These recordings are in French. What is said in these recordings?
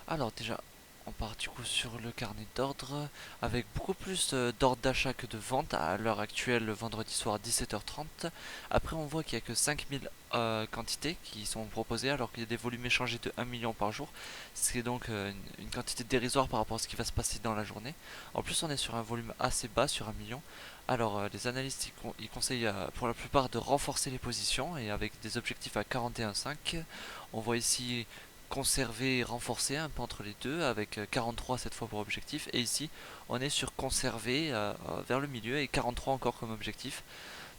Alors déjà, on part du coup sur le carnet d'ordre avec beaucoup plus d'ordres d'achat que de vente à l'heure actuelle le vendredi soir 17h30. Après on voit qu'il n'y a que 5000 quantités qui sont proposées alors qu'il y a des volumes échangés de 1 million par jour. C'est donc une quantité dérisoire par rapport à ce qui va se passer dans la journée. En plus on est sur un volume assez bas sur 1 million. Alors les analystes ils conseillent pour la plupart de renforcer les positions et avec des objectifs à 41,5. On voit ici conserver et renforcer un peu entre les deux avec 43 cette fois pour objectif et ici on est sur conserver vers le milieu et 43 encore comme objectif.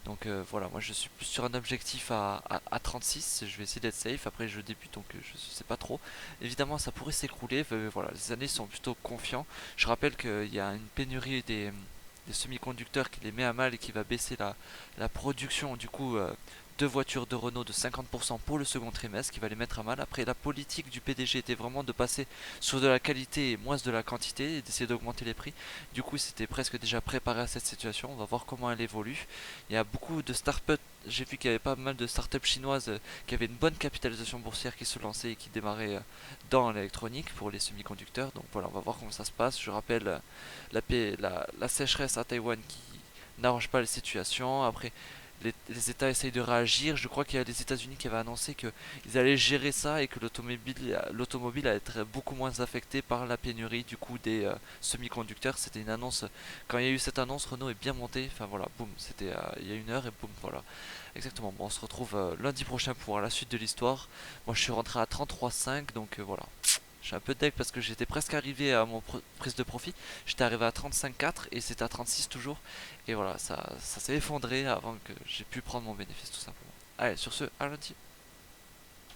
Donc voilà, moi je suis plus sur un objectif à 36, je vais essayer d'être safe, après je débute donc je sais pas trop. Évidemment ça pourrait s'écrouler, voilà, les années sont plutôt confiants. Je rappelle qu'il y a une pénurie des semi-conducteurs qui les met à mal et qui va baisser la production du coup de voitures de Renault de 50% pour le second trimestre, qui va les mettre à mal. Après la politique du PDG était vraiment de passer sur de la qualité et moins de la quantité et d'essayer d'augmenter les prix. Du coup c'était presque déjà préparé à cette situation, on va voir comment elle évolue. Il y a beaucoup de startups, j'ai vu qu'il y avait pas mal de startups chinoises qui avaient une bonne capitalisation boursière qui se lançaient et qui démarraient dans l'électronique pour les semi-conducteurs. Donc voilà, on va voir comment ça se passe. Je rappelle la sécheresse à Taïwan qui n'arrange pas la situation. Après, les États essayent de réagir. Je crois qu'il y a les États-Unis qui avaient annoncé qu'ils allaient gérer ça et que l'automobile allait être beaucoup moins affectée par la pénurie du coup des semi-conducteurs. C'était une annonce. Quand il y a eu cette annonce, Renault est bien monté. Enfin voilà, boum, c'était il y a 1 heure et boum, voilà. Exactement. Bon, on se retrouve lundi prochain pour la suite de l'histoire. Moi, je suis rentré à 33,5, donc voilà. Je suis un peu deg parce que j'étais presque arrivé à mon prise de profit. J'étais arrivé à 35,4 et c'était à 36 toujours. Et voilà, ça s'est effondré avant que j'ai pu prendre mon bénéfice tout simplement. Allez, sur ce, à lundi.